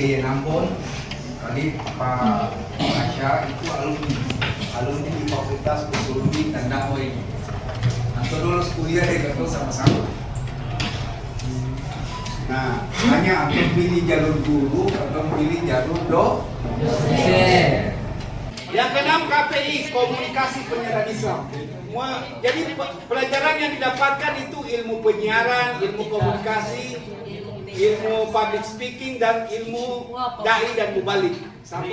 Yeye Nampon, tadi Pak Asya itu alumni di Fakultas Usuluddin dan Dakwah ini. Nanti lulus kuliah di Gatot sama-sama. Nah, hanya atau pilih jalur guru atau pilih jalur dosen. Yang keenam KPI, komunikasi penyiaran Islam. Jadi pelajaran yang didapatkan itu ilmu penyiaran, ilmu komunikasi, ilmu public speaking, dan ilmu dai dan mubalik. Sampai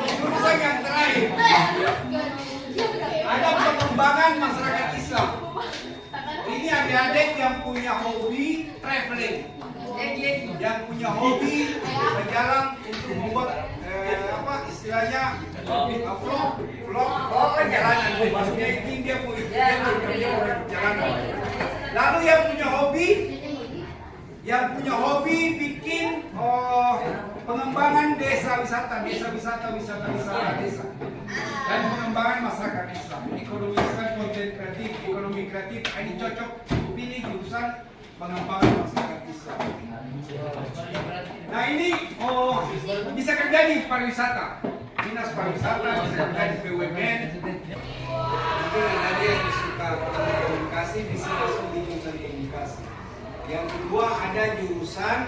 jurusan yang terakhir ada pengembangan masyarakat Islam. Ini adik-adik yang punya hobi traveling, yang punya hobi berjalan untuk membuat istilahnya vlog perjalanan. Maksudnya ini dia punya perjalanan. Lalu yang punya hobi bikin pengembangan desa wisata desa dan pengembangan masyarakat Islam. Ekonomi Islam, konten kreatif, ekonomi kreatif, ini cocok pilih jurusan pengembangan masyarakat Islam. Nah ini bisa kerja di pariwisata, dinas pariwisata, bisa kerja di BUMN. Mungkin ada yang suka komunikasi bisa masuk di jurusan komunikasi. Yang kedua ada jurusan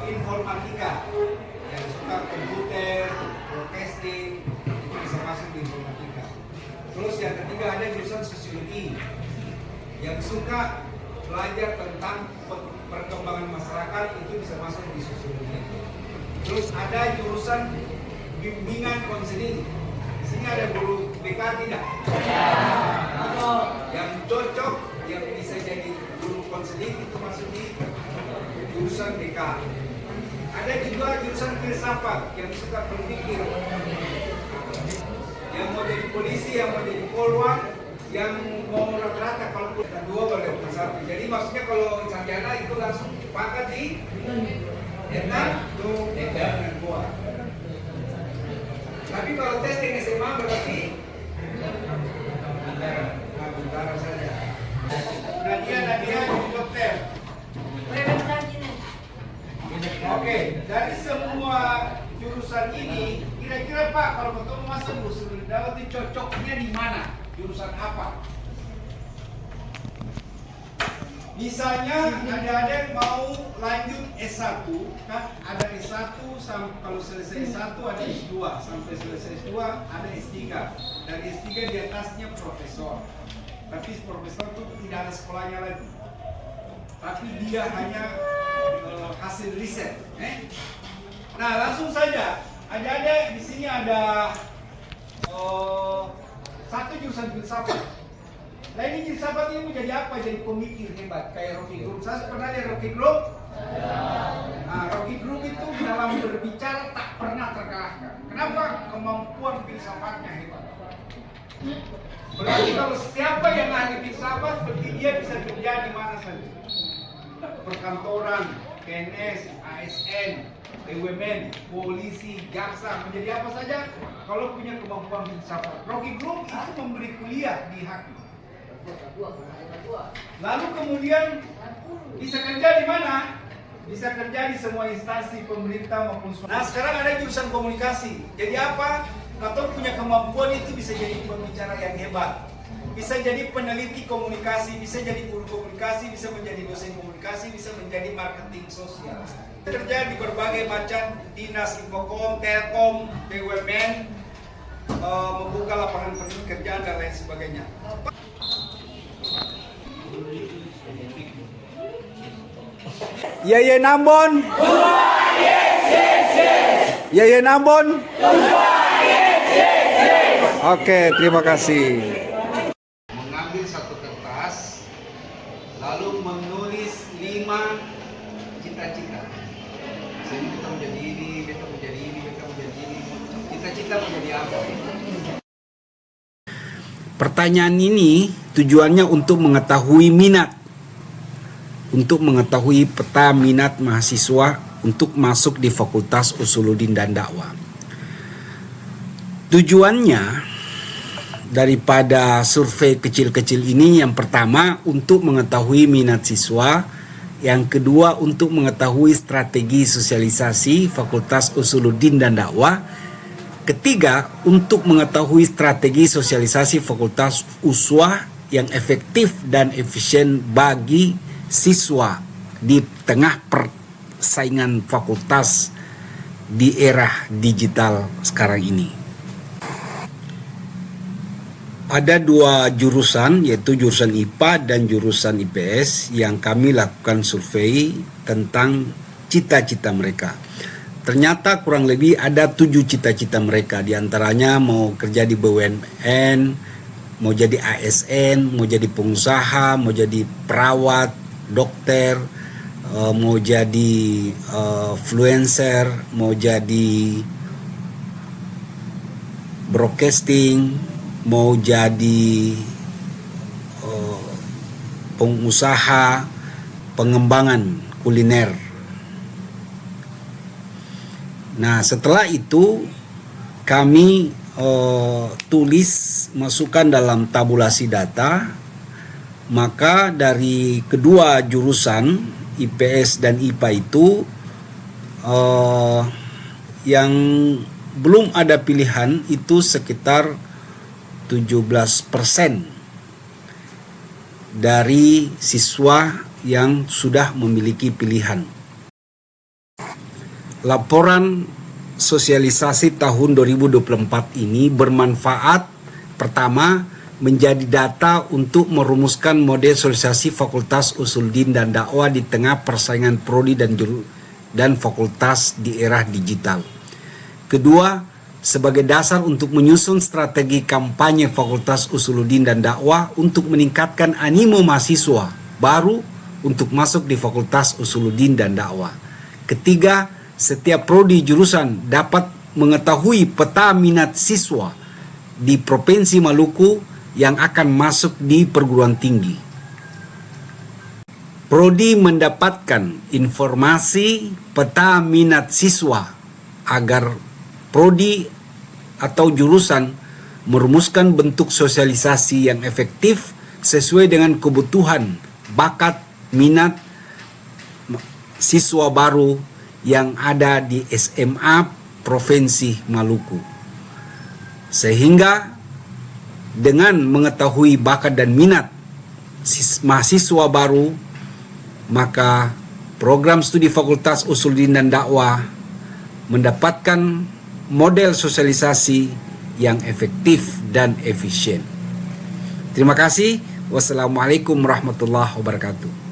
informatika, yang suka komputer, broadcasting, itu bisa masuk di informatika. Terus yang ketiga ada jurusan sosiologi, yang suka belajar tentang perkembangan masyarakat, itu bisa masuk di sosiologi. Terus ada jurusan bimbingan konseling. Di sini ada guru BK tidak? Yang cocok, yang bisa jadi guru konseling itu masuk di jurusan BK. Ada juga jurusan filsafat yang suka berpikir, yang mau jadi polisi, yang mau jadi polwan, yang mau rata-rata kalau dua boleh satu. Jadi maksudnya kalau sarjana itu langsung pangkat di dan dua. Tapi kalau tes di SMA berarti bintara saja. Nadia jadi dokter. Oke, dari semua jurusan ini, kira-kira Pak kalau ketemu masuk Usuluddin Dakwah itu cocoknya di mana? Jurusan apa? Misalnya ada mau lanjut S1, kan ada S1 sampai kalau selesai S1 ada S2, sampai selesai S2 ada S3. Dan S3 di atasnya profesor. Tapi profesor itu tidak ada sekolahnya lagi. Tapi dia hanya hasil riset. Nah, langsung saja. Ada di sini ada satu jurusan filsafat. Nah ini filsafat ini menjadi apa? Jadi pemikir hebat kayak Rocky Group. Saya pernah lihat Rocky Group. Nah, Rocky Group itu dalam berbicara tak pernah terkalahkan. Kenapa? Kemampuan filsafatnya hebat. Berarti kalau siapa yang ahli filsafat, berarti dia bisa kerja di mana saja. Perkantoran, PNS, ASN, BUMN, polisi, jaksa, menjadi apa saja kalau punya kemampuan filsafat. Rocky Group itu memberi kuliah di Hakim. Lalu kemudian bisa kerja di mana? Bisa kerja di semua instansi pemerintah maupun swasta. Nah sekarang ada jurusan komunikasi. Jadi apa? Kalau punya kemampuan itu bisa jadi pembicara yang hebat. Bisa jadi peneliti komunikasi, bisa jadi guru komunikasi, bisa menjadi dosen komunikasi, bisa menjadi marketing sosial. Kerja di berbagai macam dinas infokom, telkom, BUMN, membuka lapangan pekerjaan dan lain sebagainya. Yeye Nampon. Yeye Nampon. Oke, terima kasih. Mengambil satu kertas, lalu menulis 5 cita-cita. Jadi kita menjadi ini, kita menjadi ini, kita menjadi ini. Cita-cita menjadi apa? Pertanyaan ini tujuannya untuk mengetahui minat, untuk mengetahui peta minat mahasiswa untuk masuk di Fakultas Usuluddin dan Dakwah. Tujuannya daripada survei kecil-kecil ini yang pertama untuk mengetahui minat siswa Yang kedua, untuk mengetahui strategi sosialisasi Fakultas Usuluddin dan Dakwah. Ketiga, untuk mengetahui strategi sosialisasi Fakultas Uswah yang efektif dan efisien bagi siswa di tengah persaingan fakultas di era digital sekarang ini. Ada dua jurusan, yaitu jurusan IPA dan jurusan IPS, yang kami lakukan survei tentang cita-cita mereka. Ternyata kurang lebih ada 7 cita-cita mereka. Di antaranya mau kerja di BUMN, mau jadi ASN, mau jadi pengusaha, mau jadi perawat, dokter, mau jadi influencer, mau jadi broadcasting, mau jadi pengusaha pengembangan kuliner. Nah, setelah itu kami tulis, masukkan dalam tabulasi data. Maka dari kedua jurusan IPS dan IPA itu yang belum ada pilihan itu sekitar 17% dari siswa yang sudah memiliki pilihan. Laporan sosialisasi tahun 2024 ini bermanfaat. Pertama, menjadi data untuk merumuskan model sosialisasi Fakultas Usuluddin dan Dakwah di tengah persaingan prodi dan fakultas di era digital. Kedua, sebagai dasar untuk menyusun strategi kampanye Fakultas Usuluddin dan Dakwah untuk meningkatkan animo mahasiswa baru untuk masuk di Fakultas Usuluddin dan Dakwah. Ketiga, setiap prodi jurusan dapat mengetahui peta minat siswa di Provinsi Maluku yang akan masuk di perguruan tinggi. Prodi mendapatkan informasi peta minat siswa agar prodi atau jurusan merumuskan bentuk sosialisasi yang efektif sesuai dengan kebutuhan, bakat, minat siswa baru yang ada di SMA Provinsi Maluku. Sehingga dengan mengetahui bakat dan minat mahasiswa baru, maka program studi Fakultas Usuluddin dan Dakwah mendapatkan model sosialisasi yang efektif dan efisien. Terima kasih. Wassalamualaikum warahmatullahi wabarakatuh.